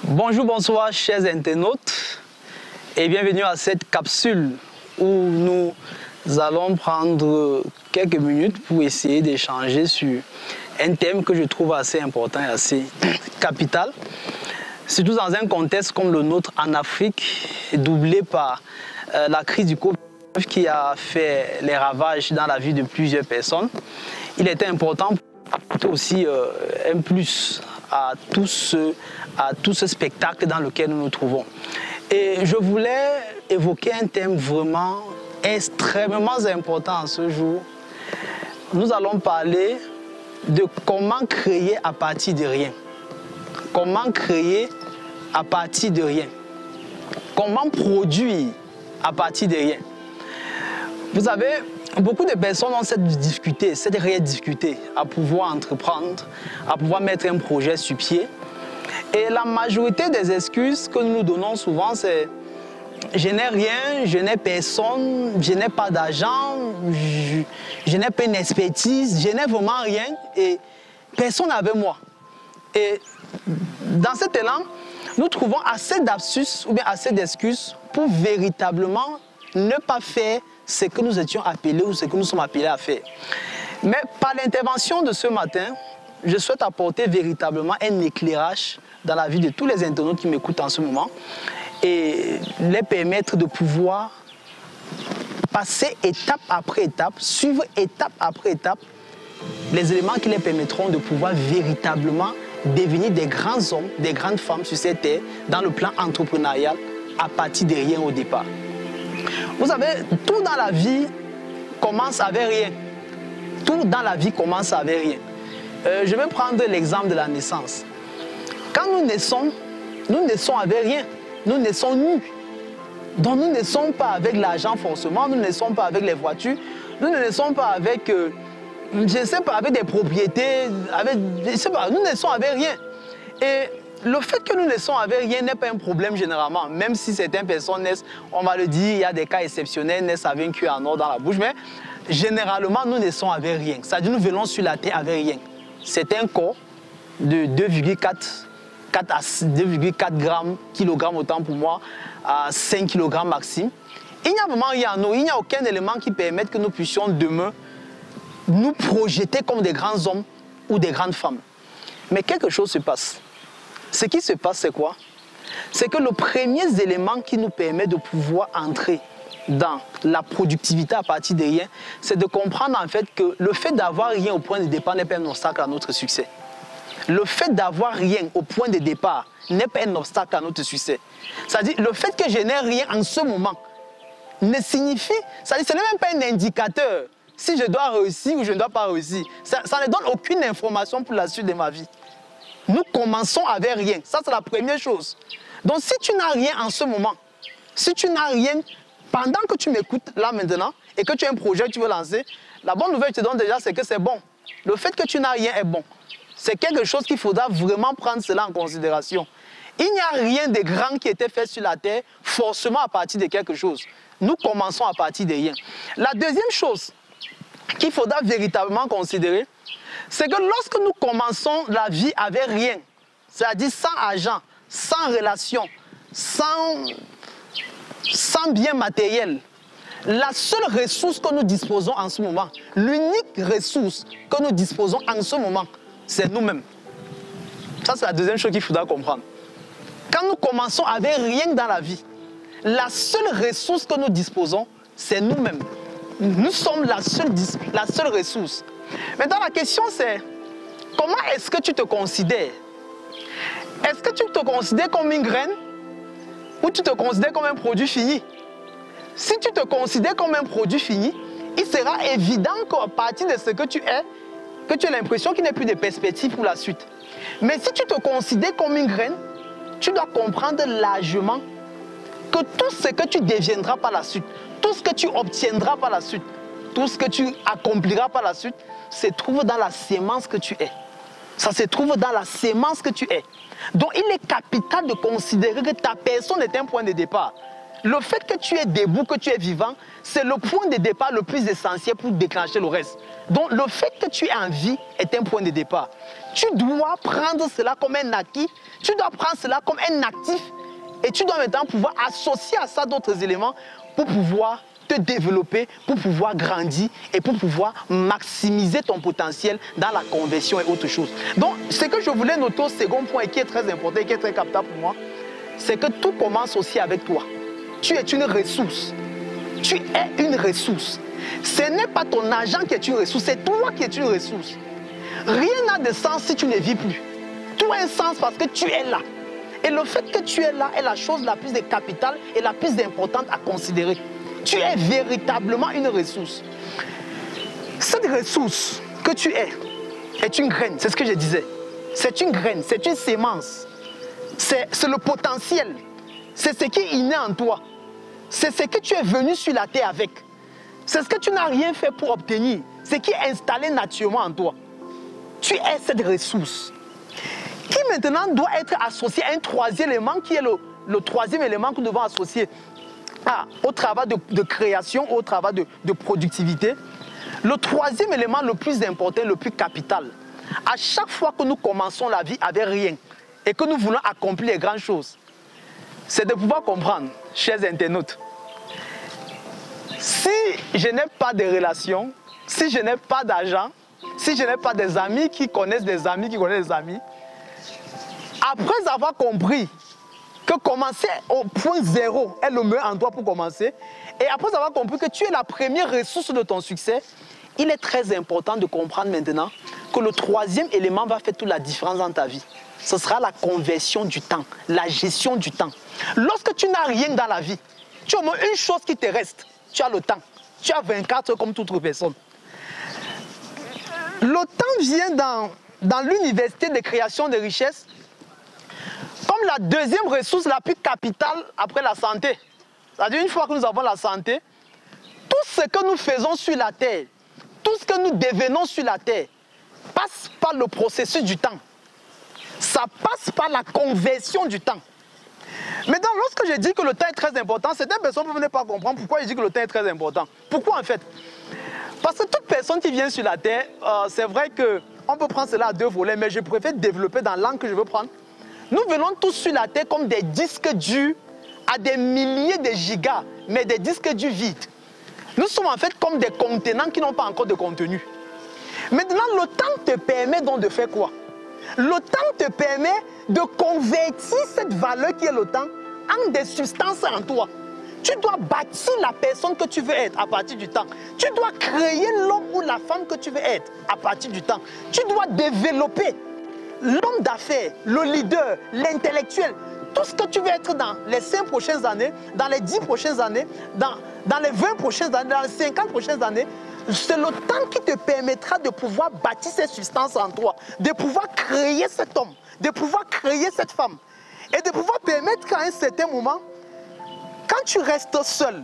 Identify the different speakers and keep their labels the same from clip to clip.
Speaker 1: Bonjour, bonsoir chers internautes et bienvenue à cette capsule où nous allons prendre quelques minutes pour essayer d'échanger sur un thème que je trouve assez important et assez capital, surtout dans un contexte comme le nôtre en Afrique, doublé par la crise du Covid qui a fait les ravages dans la vie de plusieurs personnes. Il était important aussi un plus à tout ce spectacle dans lequel nous nous trouvons. Et je voulais évoquer un thème vraiment extrêmement important ce jour. Nous allons parler de comment créer à partir de rien. Comment créer à partir de rien. Comment produire à partir de rien. Vous savez, beaucoup de personnes ont cette difficulté, cette réelle difficulté à pouvoir entreprendre, à pouvoir mettre un projet sur pied. Et la majorité des excuses que nous nous donnons souvent, c'est « je n'ai rien, je n'ai personne, je n'ai pas d'argent, je n'ai pas une expertise, je n'ai vraiment rien et personne avec moi ». Et dans cet élan, nous trouvons assez d'astuces ou bien assez d'excuses pour véritablement ne pas faire ce que nous étions appelés ou ce que nous sommes appelés à faire. Mais par l'intervention de ce matin, je souhaite apporter véritablement un éclairage dans la vie de tous les internautes qui m'écoutent en ce moment et les permettre de pouvoir passer étape après étape, suivre étape après étape les éléments qui les permettront de pouvoir véritablement devenir des grands hommes, des grandes femmes sur cette terre dans le plan entrepreneurial à partir de rien au départ. Vous savez, tout dans la vie commence avec rien. Tout dans la vie commence avec rien. Je vais prendre l'exemple de la naissance. Quand nous naissons avec rien. Nous naissons nus. Donc nous ne naissons pas avec l'argent forcément, nous ne naissons pas avec les voitures, nous ne naissons pas avec, je ne sais pas, avec des propriétés, je ne sais pas, nous naissons avec rien. Et le fait que nous naissons avec rien n'est pas un problème généralement, même si certaines personnes naissent, on va le dire, il y a des cas exceptionnels, naissent avec un cuir en or dans la bouche, mais généralement nous naissons avec rien. C'est-à-dire nous venons sur la terre avec rien. C'est un corps de 2,4 grammes, kilogrammes autant pour moi, à 5 kg maximum. Il n'y a vraiment rien en nous, il n'y a aucun élément qui permette que nous puissions demain nous projeter comme des grands hommes ou des grandes femmes. Mais quelque chose se passe. Ce qui se passe, c'est quoi? C'est que le premier élément qui nous permet de pouvoir entrer dans la productivité à partir de rien, c'est de comprendre en fait que le fait d'avoir rien au point de départ n'est pas un obstacle à notre succès. Le fait d'avoir rien au point de départ n'est pas un obstacle à notre succès. C'est-à-dire, le fait que je n'ai rien en ce moment ne signifie, c'est-à-dire, ce n'est même pas un indicateur si je dois réussir ou je ne dois pas réussir. Ça ne donne aucune information pour la suite de ma vie. Nous commençons avec rien. Ça, c'est la première chose. Donc, si tu n'as rien en ce moment, si tu n'as rien pendant que tu m'écoutes là maintenant et que tu as un projet que tu veux lancer, la bonne nouvelle que je te donne déjà, c'est que c'est bon. Le fait que tu n'as rien est bon. C'est quelque chose qu'il faudra vraiment prendre cela en considération. Il n'y a rien de grand qui a été fait sur la terre forcément à partir de quelque chose. Nous commençons à partir de rien. La deuxième chose qu'il faudra véritablement considérer, c'est que lorsque nous commençons la vie avec rien, c'est-à-dire sans argent, sans relation, sans bien matériel, la seule ressource que nous disposons en ce moment, l'unique ressource que nous disposons en ce moment, c'est nous-mêmes. Ça, c'est la deuxième chose qu'il faudra comprendre. Quand nous commençons avec rien dans la vie, la seule ressource que nous disposons, c'est nous-mêmes. Nous sommes la seule ressource. Maintenant, la question c'est, comment est-ce que tu te considères? Est-ce que tu te considères comme une graine ou tu te considères comme un produit fini? Si tu te considères comme un produit fini, il sera évident qu'à partir de ce que tu es, que tu as l'impression qu'il n'y a plus de perspective pour la suite. Mais si tu te considères comme une graine, tu dois comprendre largement que tout ce que tu deviendras par la suite, tout ce que tu obtiendras par la suite, tout ce que tu accompliras par la suite, se trouve dans la sémence que tu es. Ça se trouve dans la sémence que tu es. Donc il est capital de considérer que ta personne est un point de départ.
Speaker 2: Le fait que tu es debout, que tu es vivant, c'est le point de départ le plus essentiel pour déclencher le reste. Donc le fait que tu es en vie est un point de départ. Tu dois prendre cela comme un acquis, tu dois prendre cela comme un actif et tu dois maintenant pouvoir associer à ça d'autres éléments pour pouvoir te développer, pour pouvoir grandir et pour pouvoir maximiser ton potentiel dans la conversion et autre chose. Donc ce que je voulais noter au second point et qui est très important et qui est très captable pour moi, c'est que tout commence aussi avec toi. Tu es une ressource. Tu es une ressource. Ce n'est pas ton argent qui est une ressource, c'est toi qui es une ressource. Rien n'a de sens si tu ne vis plus. Tout a un sens parce que tu es là. Et le fait que tu es là est la chose la plus capitale et la plus importante à considérer. Tu es véritablement une ressource. Cette ressource que tu es est une graine, c'est ce que je disais. C'est une graine, c'est une sémence. C'est le potentiel. C'est ce qui est inné en toi. C'est ce que tu es venu sur la terre avec. C'est ce que tu n'as rien fait pour obtenir. Ce qui est installé naturellement en toi. Tu es cette ressource qui maintenant doit être associée à un troisième élément qui est le troisième élément que nous devons associer au travail de création, au travail de productivité. Le troisième élément le plus important, le plus capital. À chaque fois que nous commençons la vie avec rien et que nous voulons accomplir les grandes choses, c'est de pouvoir comprendre, chers internautes, si je n'ai pas de relations, si je n'ai pas d'argent, si je n'ai pas des amis qui connaissent des amis qui connaissent des amis, après avoir compris que commencer au point zéro est le meilleur endroit pour commencer, et après avoir compris que tu es la première ressource de ton succès, il est très important de comprendre maintenant que le troisième élément va faire toute la différence dans ta vie. Ce sera la conversion du temps, la gestion du temps. Lorsque tu n'as rien dans la vie, tu as au moins une chose qui te reste, tu as le temps. Tu as 24 heures comme toute autre personne. Le temps vient dans l'université de création de richesses comme la deuxième ressource la plus capitale après la santé. C'est-à-dire une fois que nous avons la santé, tout ce que nous faisons sur la terre, tout ce que nous devenons sur la terre, passe par le processus du temps. Ça passe par la conversion du temps. Maintenant, lorsque je dis que le temps est très important, certaines personnes ne peuvent pas comprendre pourquoi je dis que le temps est très important. Pourquoi en fait? Parce que toute personne qui vient sur la terre, c'est vrai qu'on peut prendre cela à deux volets, mais je préfère développer dans l'angle que je veux prendre. Nous venons tous sur la terre comme des disques durs à des milliers de gigas, mais des disques durs vides. Nous sommes en fait comme des contenants qui n'ont pas encore de contenu. Maintenant, le temps te permet donc de faire quoi? Le temps te permet de convertir cette valeur qui est le temps en des substances en toi. Tu dois bâtir la personne que tu veux être à partir du temps. Tu dois créer l'homme ou la femme que tu veux être à partir du temps. Tu dois développer l'homme d'affaires, le leader, l'intellectuel. Tout ce que tu veux être dans les 5 prochaines années, dans les 10 prochaines années, dans les 20 prochaines années, dans les 50 prochaines années, c'est le temps qui te permettra de pouvoir bâtir ces substances en toi, de pouvoir créer cet homme, de pouvoir créer cette femme et de pouvoir permettre qu'à un certain moment, quand tu restes seul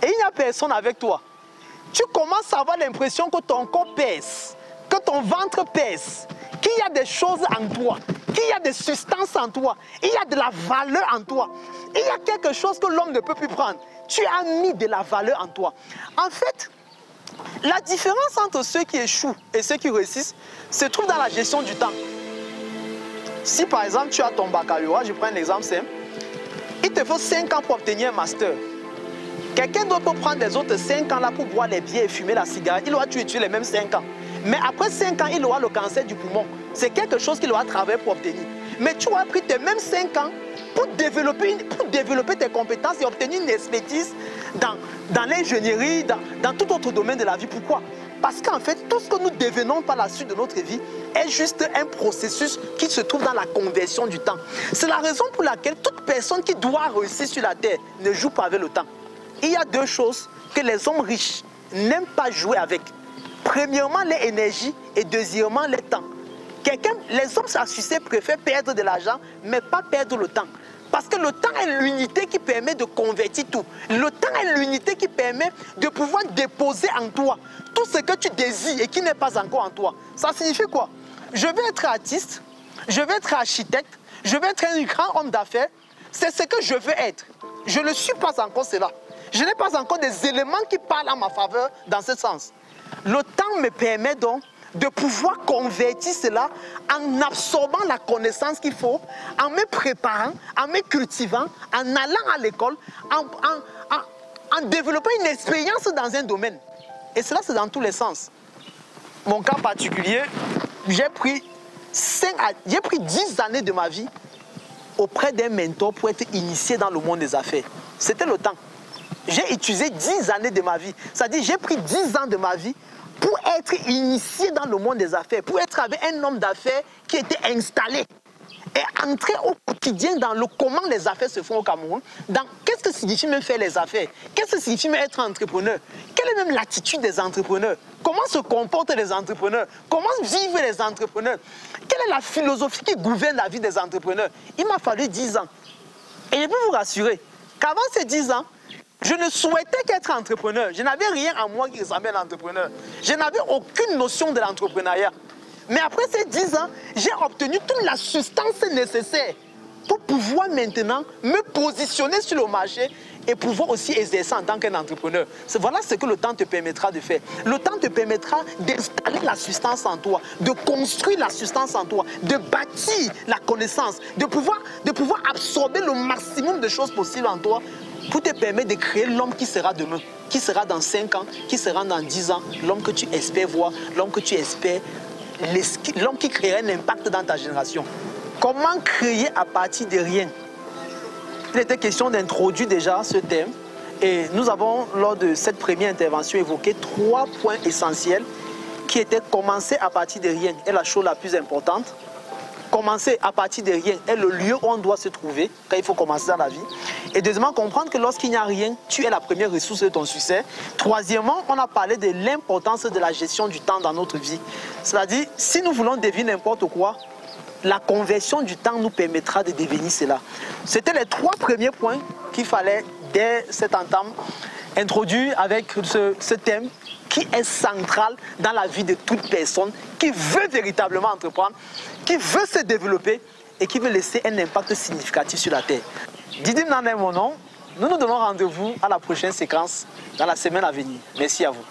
Speaker 2: et il n'y a personne avec toi, tu commences à avoir l'impression que ton corps pèse, que ton ventre pèse, qu'il y a des choses en toi, qu'il y a des substances en toi, il y a de la valeur en toi, il y a quelque chose que l'homme ne peut plus prendre. Tu as mis de la valeur en toi. En fait, la différence entre ceux qui échouent et ceux qui réussissent se trouve dans la gestion du temps. Si par exemple tu as ton baccalauréat, je prends un exemple simple, il te faut 5 ans pour obtenir un master. Quelqu'un d'autre peut prendre les autres 5 ans là pour boire les bières et fumer la cigarette. Il aura tué les mêmes 5 ans. Mais après 5 ans, il aura le cancer du poumon. C'est quelque chose qu'il aura travaillé pour obtenir. Mais tu auras pris tes mêmes 5 ans pour développer tes compétences et obtenir une expertise dans l'ingénierie, dans tout autre domaine de la vie. Pourquoi? Parce qu'en fait, tout ce que nous devenons par la suite de notre vie est juste un processus qui se trouve dans la conversion du temps. C'est la raison pour laquelle toute personne qui doit réussir sur la terre ne joue pas avec le temps. Il y a deux choses que les hommes riches n'aiment pas jouer avec. Premièrement, les énergies et deuxièmement, le temps. Les hommes à succès préfèrent perdre de l'argent, mais pas perdre le temps. Parce que le temps est l'unité qui permet de convertir tout. Le temps est l'unité qui permet de pouvoir déposer en toi tout ce que tu désires et qui n'est pas encore en toi. Ça signifie quoi? Je veux être artiste, je veux être architecte, je veux être un grand homme d'affaires. C'est ce que je veux être. je ne suis pas encore cela. Je n'ai pas encore des éléments qui parlent en ma faveur dans ce sens. Le temps me permet donc de pouvoir convertir cela en absorbant la connaissance qu'il faut, en me préparant, en me cultivant, en allant à l'école, en développant une expérience dans un domaine. Et cela, c'est dans tous les sens. Mon cas particulier, j'ai pris 10 années de ma vie auprès d'un mentor pour être initié dans le monde des affaires. C'était le temps. J'ai utilisé 10 années de ma vie. C'est-à-dire, j'ai pris 10 ans de ma vie pour être initié dans le monde des affaires, pour être avec un homme d'affaires qui était installé et entrer au quotidien dans le comment les affaires se font au Cameroun, dans qu'est-ce que signifie même faire les affaires, qu'est-ce que signifie même être entrepreneur, quelle est même l'attitude des entrepreneurs, comment se comportent les entrepreneurs, comment vivent les entrepreneurs, quelle est la philosophie qui gouverne la vie des entrepreneurs. Il m'a fallu 10 ans. Et je peux vous rassurer qu'avant ces 10 ans, je ne souhaitais qu'être entrepreneur. Je n'avais rien en moi qui ressemblait à l'entrepreneur. Je n'avais aucune notion de l'entrepreneuriat. Mais après ces 10 ans, j'ai obtenu toute la substance nécessaire pour pouvoir maintenant me positionner sur le marché et pouvoir aussi exercer en tant qu'entrepreneur. Voilà ce que le temps te permettra de faire. Le temps te permettra d'installer la substance en toi, de construire la substance en toi, de bâtir la connaissance, de pouvoir absorber le maximum de choses possibles en toi pour te permettre de créer l'homme qui sera demain, qui sera dans 5 ans, qui sera dans 10 ans, l'homme que tu espères voir, l'homme que tu espères, l'homme qui créera un impact dans ta génération. Comment créer à partir de rien? Il était question d'introduire déjà ce thème et nous avons, lors de cette première intervention, évoqué 3 points essentiels qui étaient commencer à partir de rien est la chose la plus importante. Commencer à partir de rien est le lieu où on doit se trouver quand il faut commencer dans la vie. Et deuxièmement, comprendre que lorsqu'il n'y a rien, tu es la première ressource de ton succès. Troisièmement, on a parlé de l'importance de la gestion du temps dans notre vie. C'est-à-dire, si nous voulons devenir n'importe quoi, la conversion du temps nous permettra de devenir cela. C'était les 3 premiers points qu'il fallait, dès cette entame, introduire avec ce thème qui est central dans la vie de toute personne qui veut véritablement entreprendre, qui veut se développer et qui veut laisser un impact significatif sur la terre. Didim Nana est mon nom. Nous nous donnons rendez-vous à la prochaine séquence dans la semaine à venir. Merci à vous.